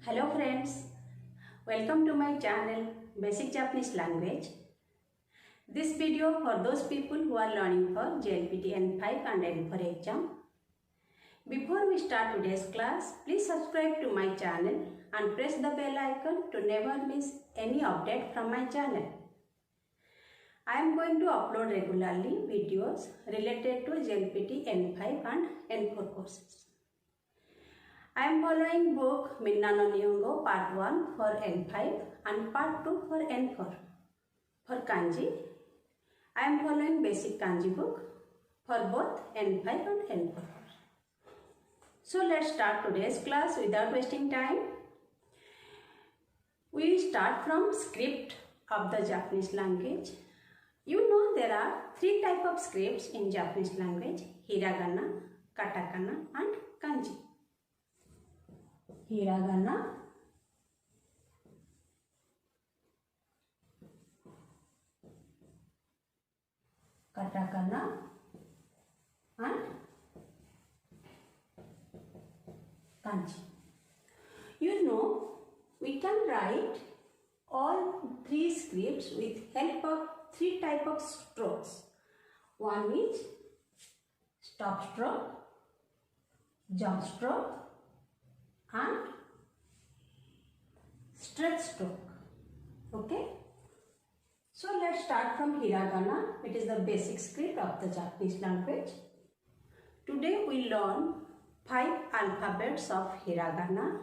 Hello friends, welcome to my channel Basic Japanese Language. This video for those people who are learning for JLPT N5 and N4 exam. Before we start today's class, please subscribe to my channel and press the bell icon to never miss any update from my channel. I am going to upload regularly videos related to JLPT N5 and N4 courses. I am following book Minna no Nihongo Part 1 for N5 and Part 2 for N4. For Kanji, I am following Basic Kanji book for both N5 and N4. So let's start today's class without wasting time. We start from script of the Japanese language. You know there are three types of scripts in Japanese language: Hiragana, Katakana and Kanji. Hiragana, Katakana and Kanji. You know, we can write all three scripts with help of three types of strokes. One is stop stroke, jump stroke and stretch stroke. Okay, so let's start from Hiragana. It is the basic script of the Japanese language. Today we learn 5 alphabets of Hiragana: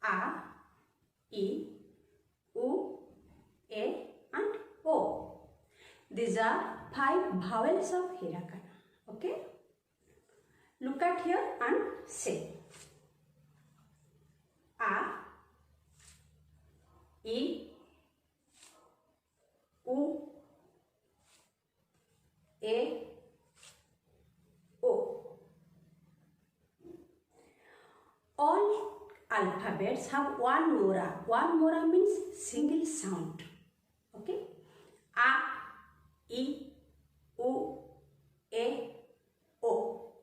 A, I, U, E and O. These are 5 vowels of Hiragana. Okay, look at here and say: A, I, U, E, O. All alphabets have one mora. One mora means single sound. Okay? A, I, U, E, O.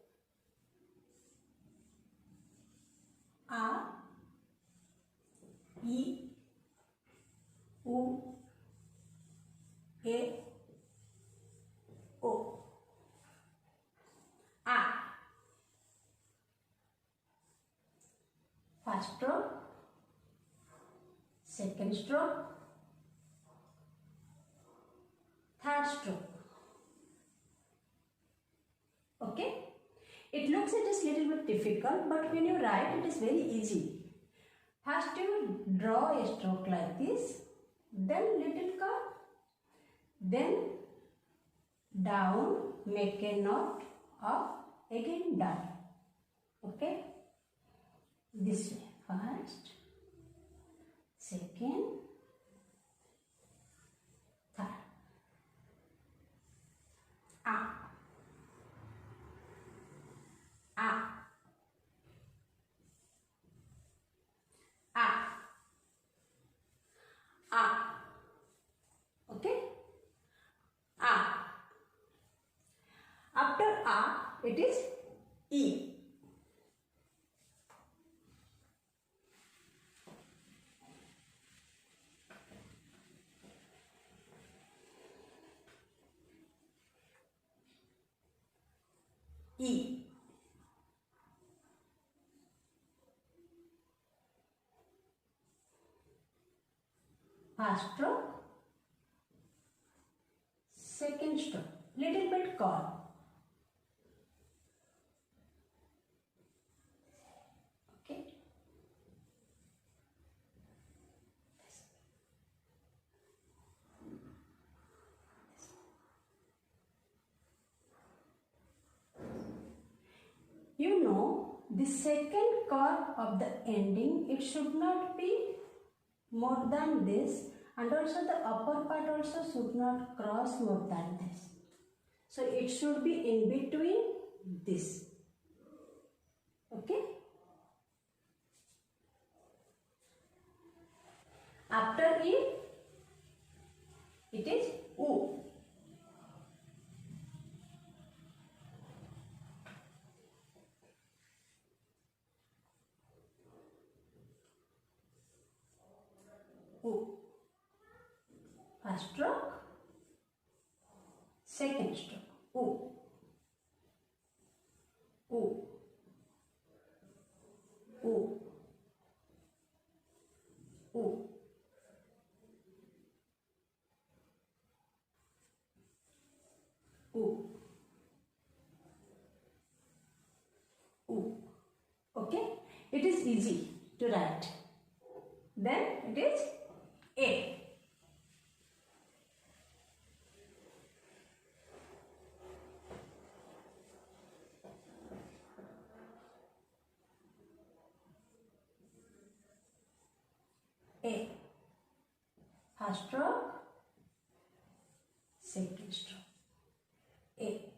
A, I, U, E, O. A. First stroke, second stroke, third stroke. Okay? It looks it is little bit difficult, but when you write it is very easy. First you draw a stroke like this, then little curve, then down, make a knot, up, again down. Okay? This way, first, second, third. A, A, A, A. Okay? A. After A, it is E. E. First stroke, second stroke, little bit curve. Okay. You know, the second curve of the ending, it should not be more than this, and also the upper part also should not cross more than this. So it should be in between this. Okay? After E, it is U. U. First stroke, second stroke, U. U. U. U. U. U. Okay, it is easy to write. Then it is A. A. First stroke, second stroke. A.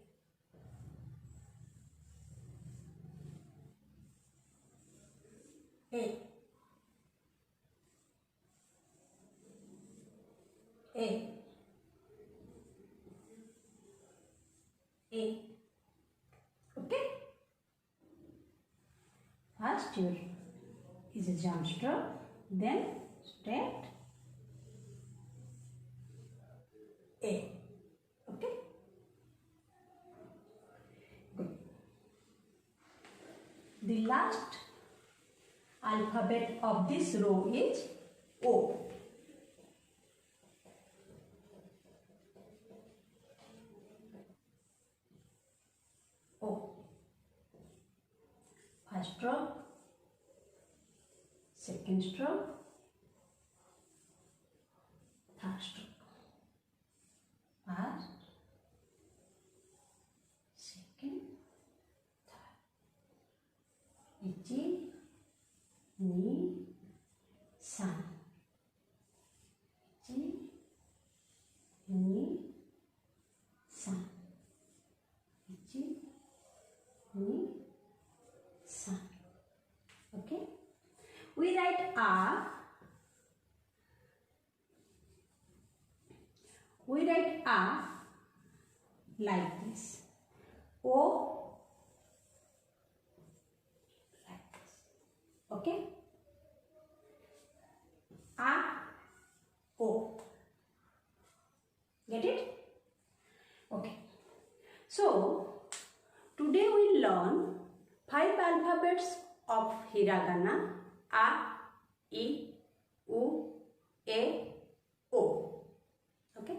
A. A. A. Okay. First your is a jump stroke, then straight A. Okay. Good. The last alphabet of this row is O. O. First stroke, second stroke, third stroke. First, second, third. Ichi, ni, san. Ichi, ni, san. Ichi, ni, san. Okay. We write A. We write A like this. O like this. Okay. A, O. Get it? Okay. So today we learn 5 alphabets of Hiragana: A, I, U, E, O. Okay.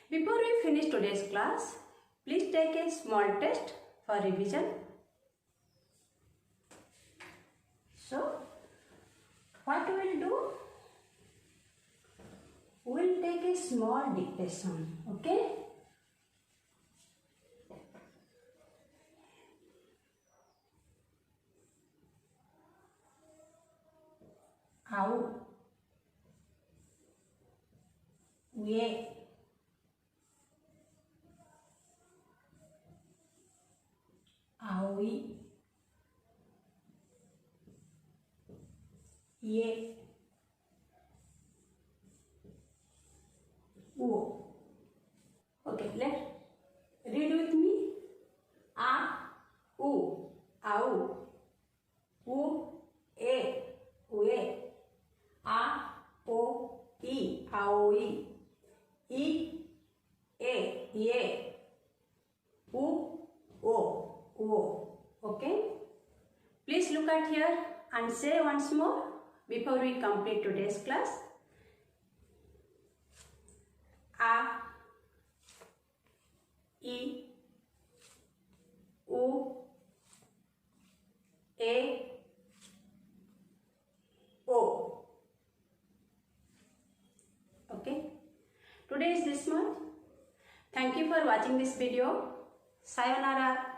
Before we finish today's class, please take a small test for revision. So, what we will do? We will take a small dictation. Okay. Au, Uye, Aui, Ye, U. Okay, let's read with me. A, U, Au, U, E, Ue. A, O, I, Aoi. I, E, Ye. U, O, O. Okay? Please look at here and say once more before we complete today's class. A, I, U, E, O. Okay. Today is this month. Thank you for watching this video. Sayonara.